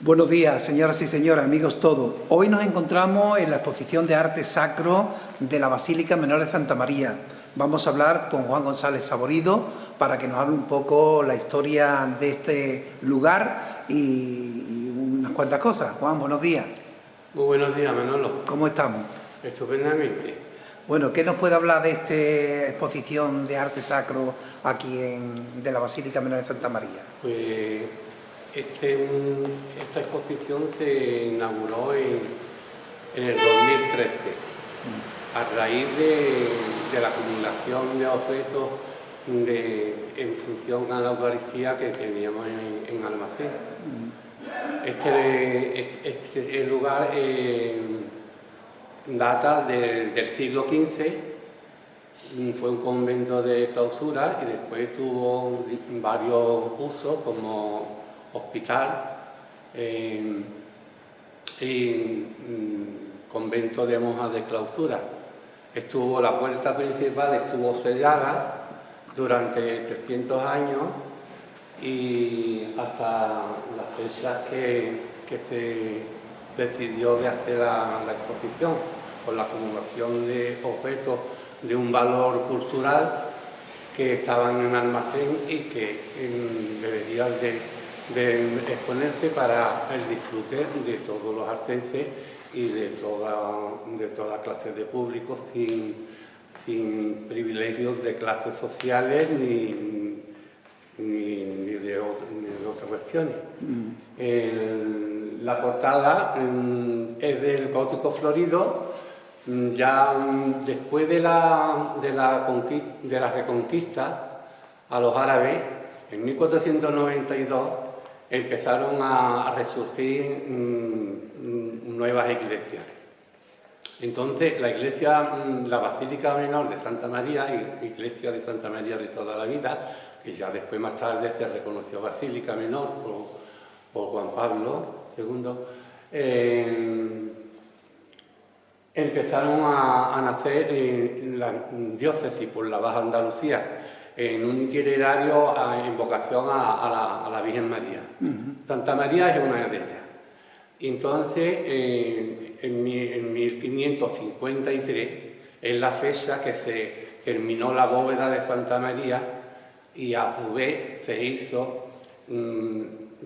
Buenos días, señoras y señores, amigos todos. Hoy nos encontramos en la exposición de arte sacro de la Basílica Menor de Santa María. Vamos a hablar con Juan González Saborido para que nos hable un poco la historia de este lugar y unas cuantas cosas. Juan, buenos días. Muy buenos días, Manolo. ¿Cómo estamos? Estupendamente. Bueno, ¿qué nos puede hablar de esta exposición de arte sacro aquí de la Basílica Menor de Santa María? Pues esta exposición se inauguró en el 2013, a raíz de la acumulación de objetos en función a la Eucaristía que teníamos en almacén. Este lugar data del siglo XV, fue un convento de clausura y después tuvo varios usos como hospital y convento de monjas de clausura. La puerta principal estuvo sellada durante 300 años y hasta las fechas que se decidió de hacer la exposición, por la acumulación de objetos de un valor cultural que estaban en almacén y que deberían de exponerse para el disfrute de todos los arcenses y de toda clase de público, sin privilegios de clases sociales ni de otras cuestiones. La portada es del gótico florido. Ya después de la reconquista a los árabes, en 1492 empezaron a resurgir nuevas iglesias. Entonces la Basílica Menor de Santa María, iglesia de Santa María de toda la vida, que ya después más tarde se reconoció Basílica Menor por Juan Pablo II, empezaron a nacer en la diócesis por la Baja Andalucía, en un itinerario en vocación a la Virgen María. Santa María es una de ellas. Entonces, en 1553 es la fecha que se terminó la bóveda de Santa María y a su vez se hizo,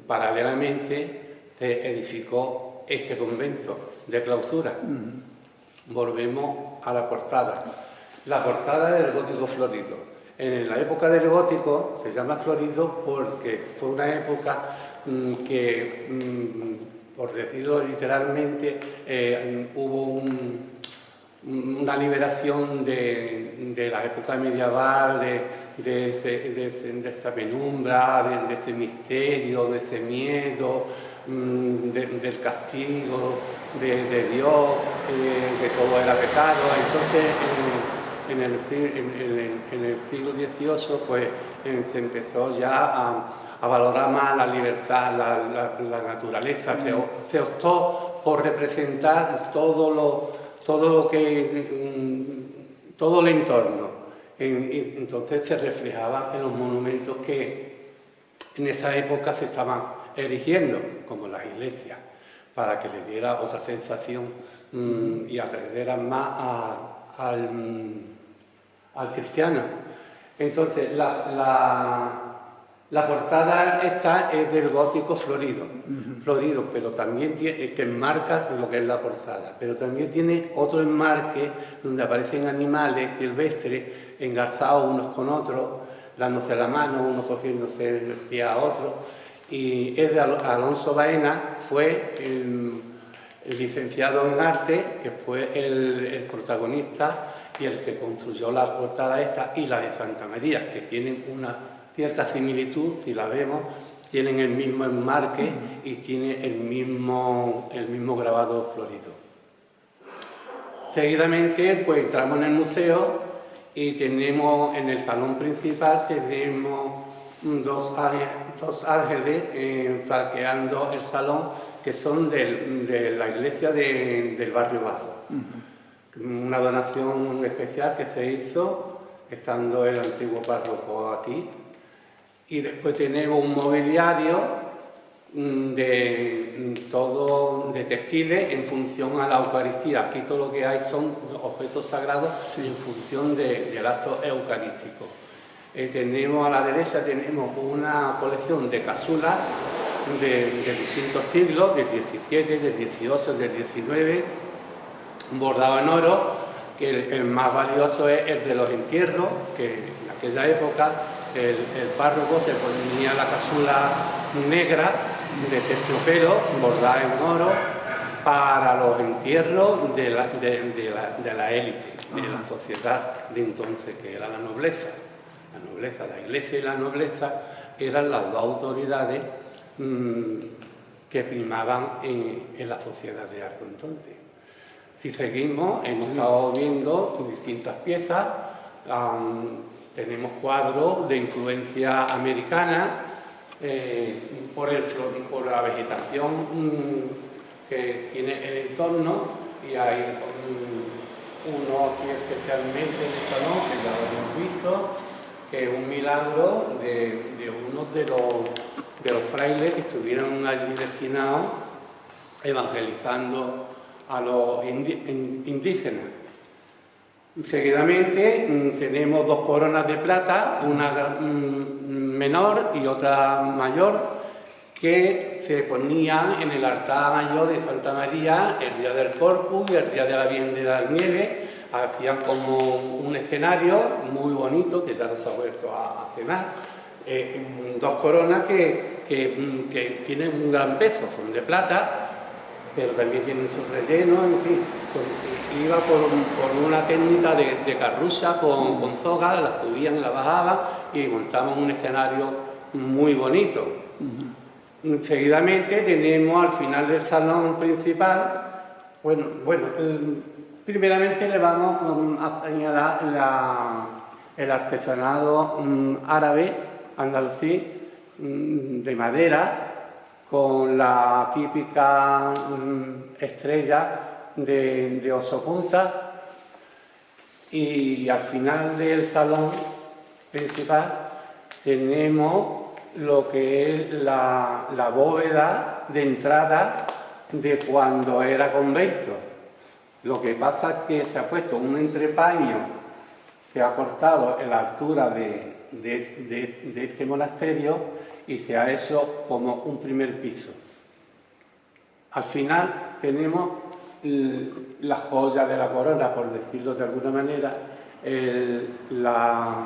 paralelamente, se edificó este convento de clausura. Volvemos a la portada. La portada del gótico florido. En la época del gótico se llama florido porque fue una época que, por decirlo literalmente, hubo una liberación de la época medieval, de esa penumbra, de ese misterio, de ese miedo, del castigo de Dios, que todo era pecado. Entonces, en el siglo XVIII pues, se empezó ya a valorar más la libertad, la naturaleza. Se optó por representar todo el entorno. Entonces se reflejaba en los monumentos que en esa época se estaban erigiendo, como las iglesias, para que le diera otra sensación y atrajeran más al cristiano. Entonces, la portada esta es del gótico florido, pero también tiene, que enmarca lo que es la portada, pero también tiene otro enmarque donde aparecen animales silvestres engarzados unos con otros, dándose la mano, uno cogiéndose el pie a otro, y es de Alonso Baena. Fue el licenciado en arte, que fue el protagonista y el que construyó la portada esta y la de Santa María, que tienen una cierta similitud, si la vemos, tienen el mismo enmarque y tiene el mismo grabado florido. Seguidamente pues entramos en el museo y tenemos en el salón principal dos ángeles flanqueando el salón, que son de la iglesia del barrio Bajo. Una donación especial que se hizo estando el antiguo párroco aquí. Y después tenemos un mobiliario de textiles en función a la Eucaristía. Aquí todo lo que hay son objetos sagrados en función del acto eucarístico. Tenemos a la derecha una colección de cápsulas de distintos siglos, del XVII, del XVIII, del XIX, bordado en oro, que el más valioso es el de los entierros, que en aquella época el párroco se ponía la cápsula negra de terciopelo bordada en oro para los entierros de la élite, de la sociedad de entonces, que era la nobleza. La iglesia y la nobleza eran las dos autoridades que primaban en la sociedad de Arco entonces. Si seguimos, hemos estado viendo distintas piezas, tenemos cuadros de influencia americana por la vegetación que tiene el entorno, y hay uno aquí especialmente en el salón, que ya lo hemos visto, que es un milagro de uno de los frailes que estuvieron allí destinados evangelizando a los indígenas. Seguidamente tenemos dos coronas de plata, una menor y otra mayor, que se ponían en el altar mayor de Santa María el día del Corpus y el día de la Virgen de la Nieve. Hacían como un escenario muy bonito, que ya no se ha vuelto a cenar. Dos coronas que tienen un gran peso, son de plata, pero también tienen su relleno, en fin. Iba por una técnica de carruza con sogas, las subían y las bajaban y montaban un escenario muy bonito. Seguidamente tenemos al final del salón principal, primeramente le vamos a señalar el artesanado árabe, andalusí, de madera, con la típica estrella de oso punta, y al final del salón principal tenemos lo que es la bóveda de entrada de cuando era convento. Lo que pasa es que se ha puesto un entrepaño, se ha cortado en la altura de este monasterio y se ha hecho como un primer piso. Al final tenemos la joya de la corona, por decirlo de alguna manera, la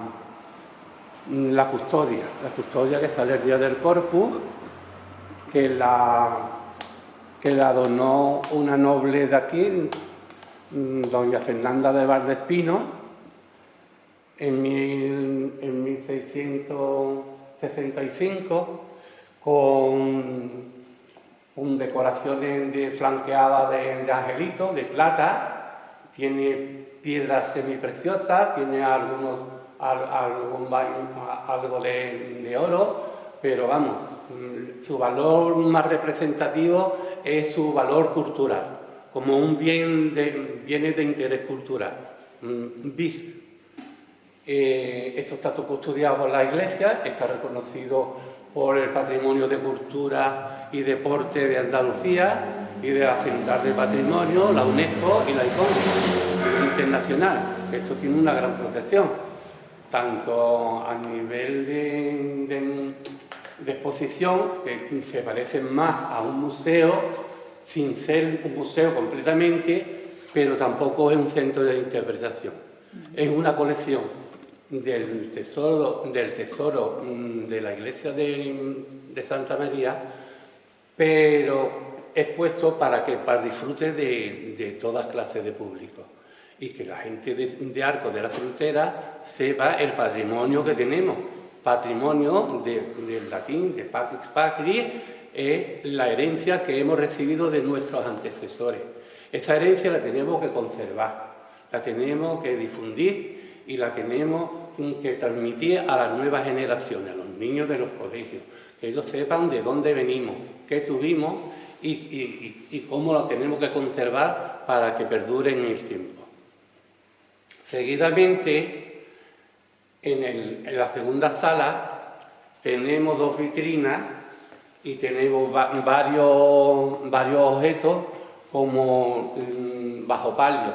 custodia que sale el día del Corpus, que la donó una noble de aquí, doña Fernanda de Valdespino, en 1665, con decoraciones flanqueadas de angelitos, de plata, tiene piedras semipreciosas, tiene algo de oro, pero vamos, su valor más representativo es su valor cultural, como un bienes de interés cultural. Esto está todo custodiado por la Iglesia, está reconocido por el Patrimonio de Cultura y Deporte de Andalucía y de la Central de Patrimonio, la UNESCO y la ICON internacional. Esto tiene una gran protección, tanto a nivel de exposición, que se parece más a un museo, sin ser un museo completamente, pero tampoco es un centro de interpretación. Es una colección del tesoro de la iglesia de Santa María, pero expuesto para disfrute de todas clases de público, y que la gente de Arcos de la Frontera sepa el patrimonio que tenemos. Patrimonio del latín, de Patrix Patris, es la herencia que hemos recibido de nuestros antecesores. Esa herencia la tenemos que conservar, la tenemos que difundir y la tenemos que transmitir a las nuevas generaciones, a los niños de los colegios, que ellos sepan de dónde venimos, qué tuvimos y cómo lo tenemos que conservar para que perdure en el tiempo. Seguidamente, en la segunda sala tenemos dos vitrinas y tenemos varios objetos como bajo palio.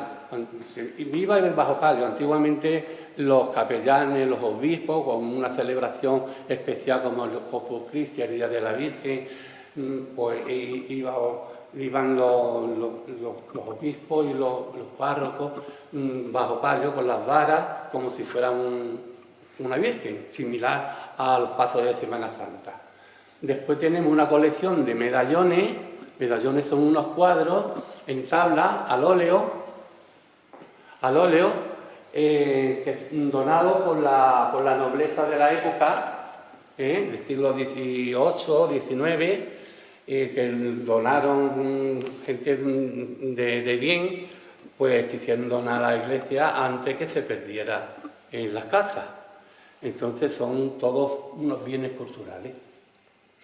Viva el bajo palio. Antiguamente los capellanes, los obispos, con una celebración especial como el Corpus Christi, el Día de la Virgen, pues iban los obispos y los párrocos bajo palio con las varas, como si fueran una virgen, similar a los pasos de Semana Santa. Después tenemos una colección de medallones. Medallones son unos cuadros en tabla, al óleo, donados por la nobleza de la época, del siglo XVIII, XIX, que donaron gente de bien, pues quisieron donar a la iglesia antes que se perdiera en las casas. Entonces son todos unos bienes culturales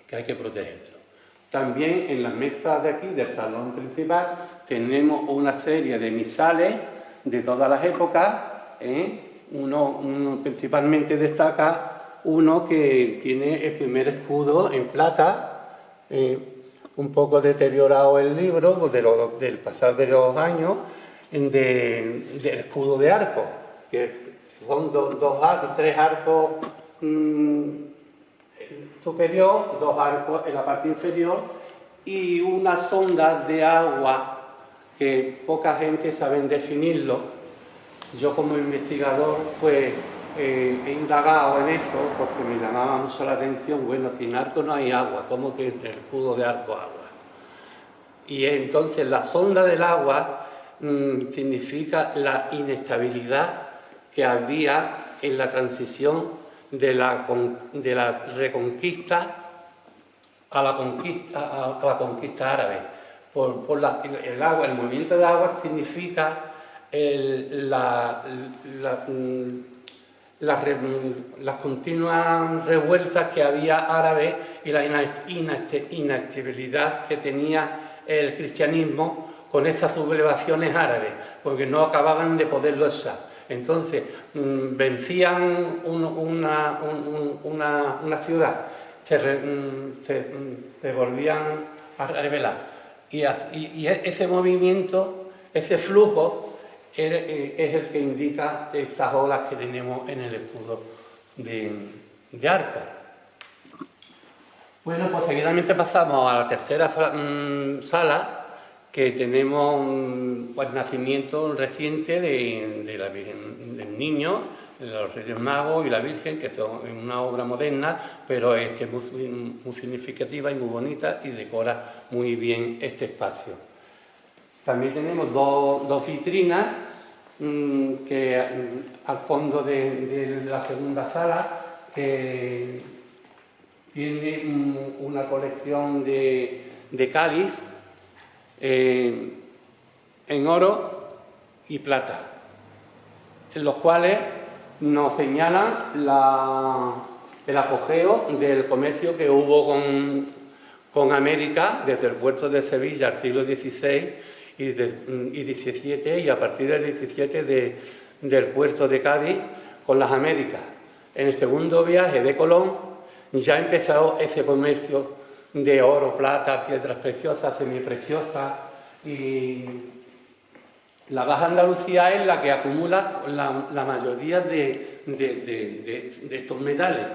que hay que protegerlos. También en las mesas de aquí, del salón principal, tenemos una serie de misales de todas las épocas. Uno principalmente destaca uno que tiene el primer escudo en plata, un poco deteriorado el libro del pasar de los años, del escudo de arco, que son tres arcos superior, dos arcos en la parte inferior y una sonda de agua que poca gente sabe definirlo. Yo como investigador pues he indagado en eso porque me llamaba mucho la atención. Bueno, sin arco no hay agua, ¿cómo que el escudo de arco agua? Y entonces la sonda del agua significa la inestabilidad que había en la transición de la reconquista a la conquista árabe. El movimiento de agua significa las continuas revueltas que había árabes y la inestabilidad que tenía el cristianismo con esas sublevaciones árabes, porque no acababan de poderlo echar. Entonces, vencían una ciudad, se volvían a rebelar. Y ese movimiento, ese flujo, es el que indica esas olas que tenemos en el escudo de arco. Bueno, pues seguidamente pasamos a la tercera sala, que tenemos el nacimiento reciente de la Virgen, del Niño, de los Reyes Magos y la Virgen, que son una obra moderna, pero es que es muy significativa y muy bonita y decora muy bien este espacio. También tenemos dos vitrinas que al fondo de la segunda sala, que tiene una colección de cáliz en oro y plata, en los cuales nos señalan el apogeo del comercio que hubo con América desde el puerto de Sevilla al siglo XVI y XVII, y a partir del XVII del puerto de Cádiz con las Américas. En el segundo viaje de Colón ya empezó ese comercio de oro, plata, piedras preciosas, semipreciosas, y la Baja Andalucía es la que acumula la mayoría de estos metales.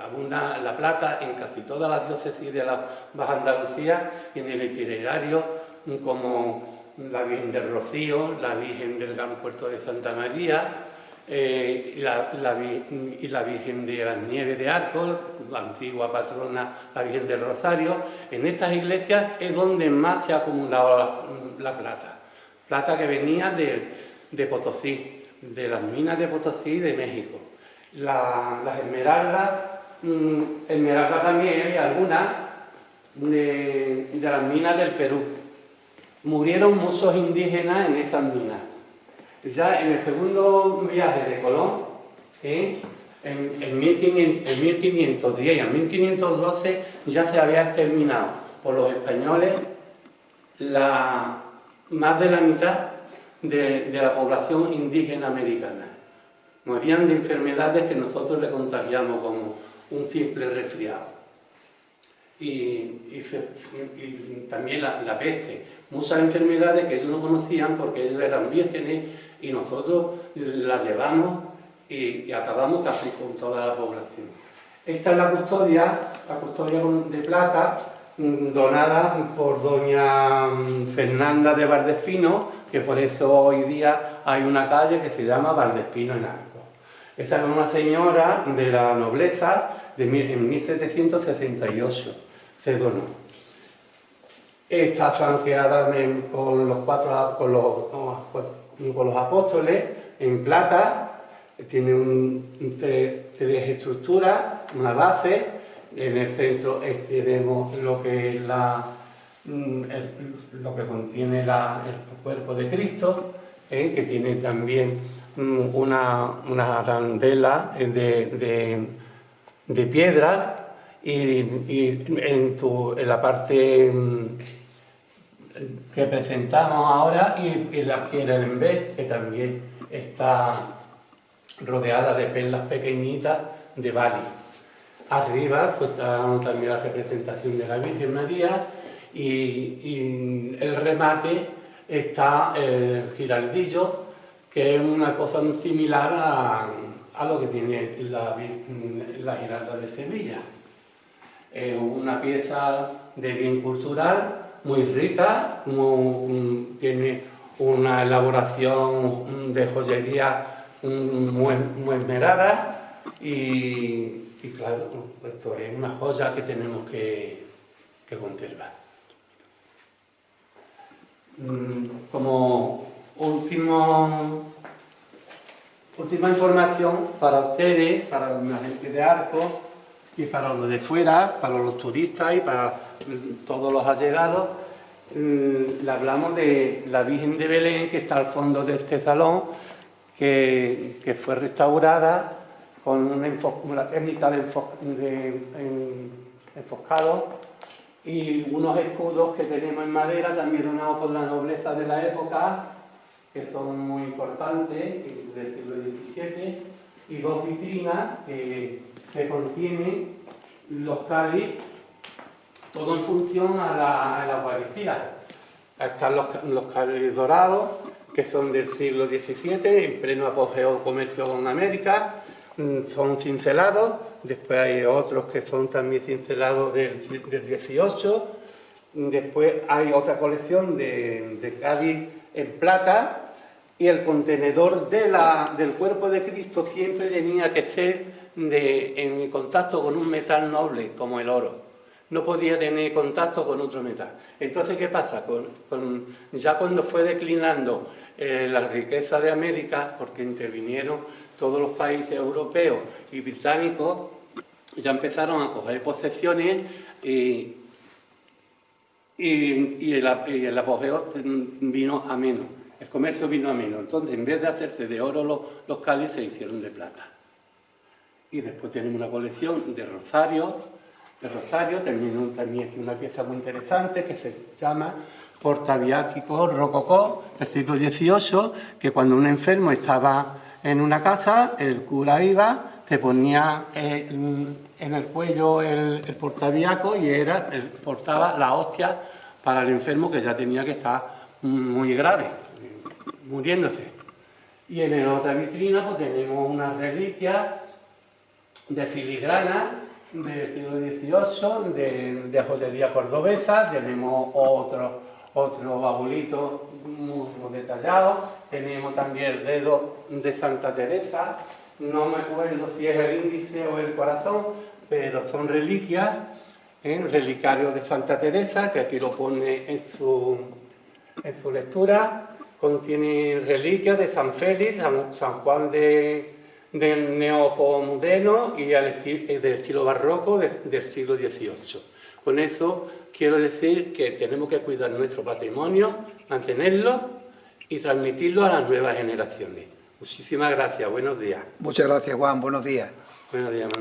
Abunda la plata en casi todas las diócesis de la Baja Andalucía y en el itinerario, como la Virgen del Rocío, la Virgen del Gran Puerto de Santa María, y la Virgen de las Nieves de Arcos, la antigua patrona, la Virgen del Rosario. En estas iglesias es donde más se ha acumulado la plata. Plata que venía de Potosí, de las minas de Potosí y de México. Las esmeraldas, también hay algunas de las minas del Perú. Murieron muchos indígenas en esas minas. Ya en el segundo viaje de Colón, en 1510 y en 1512, ya se había exterminado por los españoles más de la mitad de la población indígena americana. Morían de enfermedades que nosotros le contagiamos como un simple resfriado. y también la peste. Muchas enfermedades que ellos no conocían porque ellos eran vírgenes y nosotros las llevamos y acabamos casi con toda la población. Esta es la custodia de plata donada por doña Fernanda de Valdespino, que por eso hoy día hay una calle que se llama Valdespino en Arcos. Esta es una señora de la nobleza en 1768, se donó. Está flanqueada con los apóstoles en plata, tiene tres estructuras, una base, en el centro tenemos lo que es lo que contiene el cuerpo de Cristo, que tiene también una arandela de piedra, y en la parte que presentamos ahora y el embés, que también está rodeada de perlas pequeñitas de Bali. Arriba pues está también la representación de la Virgen María y el remate está el giraldillo, que es una cosa muy similar a lo que tiene la Giralda de Sevilla. Es una pieza de bien cultural muy rica, tiene una elaboración de joyería muy esmerada y claro, esto es una joya que tenemos que conservar. Como última información para ustedes, para la gente de Arcos y para los de fuera, para los turistas y para todos los allegados, le hablamos de la Virgen de Belén, que está al fondo de este salón, que fue restaurada con una técnica de enfoscado y unos escudos que tenemos en madera, también donados por la nobleza de la época, que son muy importantes, del siglo XVII, y dos vitrinas que contienen los cáliz, todo en función a la Eucaristía. Están los cáliz dorados, que son del siglo XVII, en pleno apogeo comercio con América, son cincelados. Después hay otros que son también cincelados del XVIII. Después hay otra colección de cáliz en plata, y el contenedor del cuerpo de Cristo siempre tenía que ser en contacto con un metal noble como el oro. No podía tener contacto con otro metal. Entonces, ¿qué pasa? Ya cuando fue declinando la riqueza de América, porque intervinieron todos los países europeos y británicos, ya empezaron a coger posesiones y el apogeo vino a menos. El comercio vino a menos. Entonces, en vez de hacerse de oro los cáliz, se hicieron de plata. Y después tenemos una colección de rosarios. También es una pieza muy interesante que se llama portaviático rococó del siglo XVIII, que cuando un enfermo estaba en una casa, el cura iba, se ponía en el cuello el portaviaco y portaba la hostia para el enfermo, que ya tenía que estar muy grave, muriéndose. Y en la otra vitrina pues tenemos unas reliquias de filigrana del siglo XVIII, de joyería cordobesa. Tenemos otro babulito muy detallado. Tenemos también el dedo de Santa Teresa, no me acuerdo si es el índice o el corazón, pero son reliquias, relicarios de Santa Teresa, que aquí lo pone en su lectura. Contiene reliquias de San Félix, San Juan del Neopomudeno y del estilo barroco del siglo XVIII. Con eso quiero decir que tenemos que cuidar nuestro patrimonio, mantenerlo y transmitirlo a las nuevas generaciones. Muchísimas gracias, buenos días. Muchas gracias, Juan, buenos días. Buenos días, Manuel.